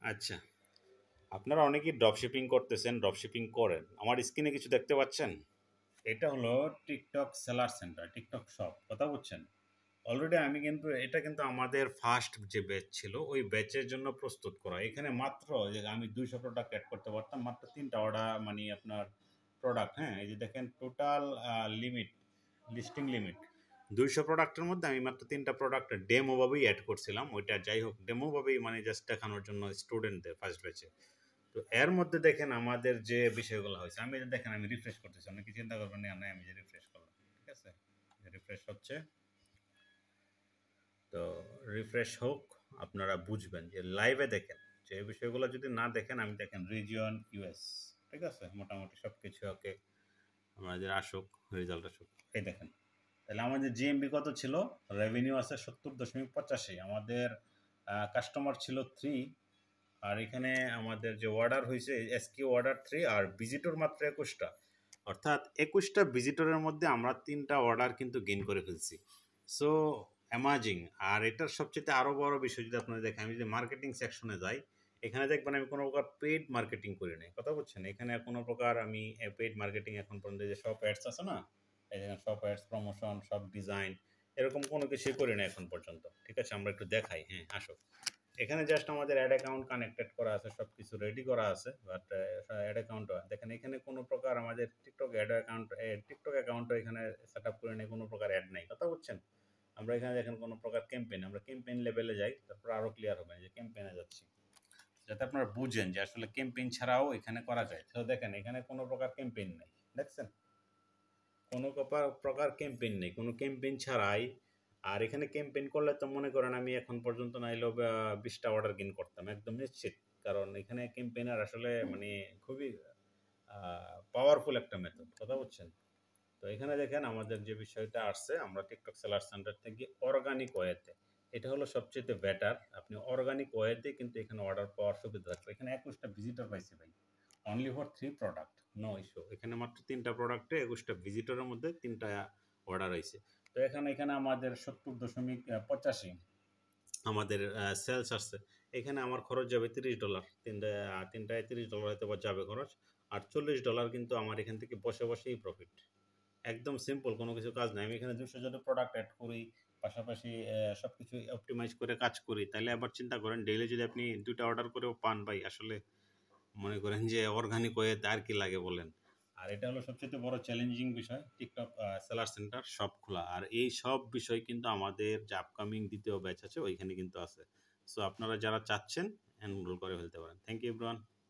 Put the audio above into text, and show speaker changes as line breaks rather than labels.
আচ্ছা, আপনারা অনেকেই ড্রপশিপিং করতেছেন, ড্রপশিপিং করেন। আমার স্ক্রিনে কিছু দেখতে পাচ্ছেন? এটা হলো TikTok seller centre, TikTok shop. কথা বুঝছেন? অলরেডি আমি কিন্তু এটা কিন্তু আমাদের ফার্স্ট যে ব্যাচ ছিল, ওই ব্যাচের জন্য প্রস্তুত করা। এখানে মাত্র যে আমি ২০০ প্রোডাক্ট এড করতে পারতাম, মাত্র ৩ টা অর্ডার মানে আপনার প্রোডাক্ট, হ্যাঁ? এই যে দেখেন টোটাল লিমিট, লিস্টিং লিমিট ২০০ প্রোডাক্টের মধ্যে আমি মাত্র ৩ টা প্রোডাক্ট ডেমো ভাবেই এড করছিলাম। ওইটা যাই হোক ডেমো ভাবেই মানে জাস্ট দেখানোর জন্য স্টুডেন্টদের ফার্স্ট ব্যাচে। তো এর মধ্যে দেখেন আমাদের যে বিষয়গুলো হয়েছে, আমি এটা দেখেন আমি রিফ্রেশ করতেছি। অনেকে চিন্তা করবেন না, না আমি যে রিফ্রেশ করলাম। ঠিক আছে? রিফ্রেশ হচ্ছে। তো রিফ্রেশ হোক, আপনারা বুঝবেন যে লাইভে দেখেন যে এই বিষয়গুলো যদি না দেখেন, আমি দেখেন রিজিয়ন ইউএস, ঠিক আছে, মোটামুটি সব কিছু ওকে, আমাদের আসুক, রেজাল্ট আসুক। এই দেখেন, তাহলে আমাদের জিএমবি কত ছিল? রেভিনিউ আছে ৭০.৮৫, আমাদের কাস্টমার ছিল 3, আর এখানে আমাদের যে অর্ডার হয়েছে এসকিউ অর্ডার 3, আর ভিজিটর মাত্র ২১টা, অর্থাৎ ২১টা ভিজিটরের মধ্যে আমরা ৩টা অর্ডার কিন্তু গেইন করে ফেলছি। So amazing. আর এটার সবচেয়ে আরও বড় বিষয় যদি আপনারা দেখেন, আমি যদি মার্কেটিং সেকশনে যাই, এখানে দেখবেন আমি কোনো প্রকার পেইড মার্কেটিং করি নাই। কথা বলছেন? এখানে কোনো প্রকার আমি পেইড মার্কেটিং এখন পর্যন্ত যে সব অ্যাডস আছে না, এই দেখেন সব অ্যাডস, প্রমোশন, সব ডিজাইন, এরকম কোনো কিছুই করি না এখন পর্যন্ত। ঠিক আছে, আমরা একটু দেখাই। হ্যাঁ, আসো। এখানে জাস্ট আমাদের অ্যাড অ্যাকাউন্ট কানেক্টেড করা আছে, সব কিছু রেডি করা আছে, বাট অ্যাড অ্যাকাউন্টও দেখেন এখানে কোনো প্রকার আমাদের টিকটক অ্যাড অ্যাকাউন্ট, টিকটক অ্যাকাউন্টও এখানে সেট আপ করে নেই, কোনো প্রকার অ্যাড নেই। কথা বুঝছেন? আমরা এখানে দেখেন কোনো প্রকার ক্যাম্পেইন, আমরা ক্যাম্পেইন লেভেলে যাই, তারপর আরও ক্লিয়ার হবে যে ক্যাম্পেইনে যাচ্ছি, যাতে আপনারা বুঝেন যে আসলে ক্যাম্পেইন ছাড়াও এখানে করা যায়। তো দেখেন এখানে কোনো প্রকার ক্যাম্পেইন নেই, দেখছেন? কোনো প্রকার ক্যাম্পেইন নেই, কোনো ক্যাম্পেইন ছাড়াই। আর এখানে ক্যাম্পেইন করলে তো মনে করেন আমি এখন পর্যন্ত নাইলেও ২০টা অর্ডার গেইন করতাম একদম নিশ্চিত। কারণ এখানে ক্যাম্পেইনার আসলে মানে খুবই পাওয়ারফুল একটা মেথড। কথা বুঝছেন? তো এখানে দেখেন আমাদের যে বিষয়টা আসছে, আমরা টিকটক সেলার সেন্টার থেকে অর্গানিক ওয়েতে, এটা হলো সবচেয়ে বেটার। আপনি অর্গানিক ওয়েতে কিন্তু এখানে অর্ডার পাওয়ার সুবিধা থাকবে। এখানে ২১টা ভিজিটর পাইছি ভাই, only for 3 product, no issue. এখানে মাত্র ৩টা প্রোডাক্টে ২১টা ভিজিটরের মধ্যে ৩টা অর্ডার হইছে। তো এখানে আমাদের ৭০.৮৫ আমাদের সেলস আসছে। এখানে আমার খরচ যাবে $৩০, ৩টায় $৩০ হয়তো বা যাবে খরচ। আর $৪০ কিন্তু আমার এখান থেকে বসে বসেই প্রফিট। একদম সিম্পল, কোনো কিছু কাজ নাই। আমি এখানে ২০০ জন প্রোডাক্ট এড করি, পাশাপাশি সবকিছু অপটিমাইজ করে কাজ করি। তাইলে আবার চিন্তা করেন ডেইলি যদি আপনি ২ টা অর্ডার করেও পান ভাই, আসলে মনে করেন যে অর্গানিক ওয়েতে আর কি লাগে বলেন? আর এটা হলো সবচেয়ে বড় চ্যালেঞ্জিং বিষয়, টিকটক সেলার সেন্টার সব খোলা। আর এই সব বিষয় কিন্তু আমাদের যে আপকামিং ২য় ব্যাচ আছে ওইখানে কিন্তু আছে। সো আপনারা যারা চাচ্ছেন এনরোল করে ফেলতে পারেন। Thank you everyone.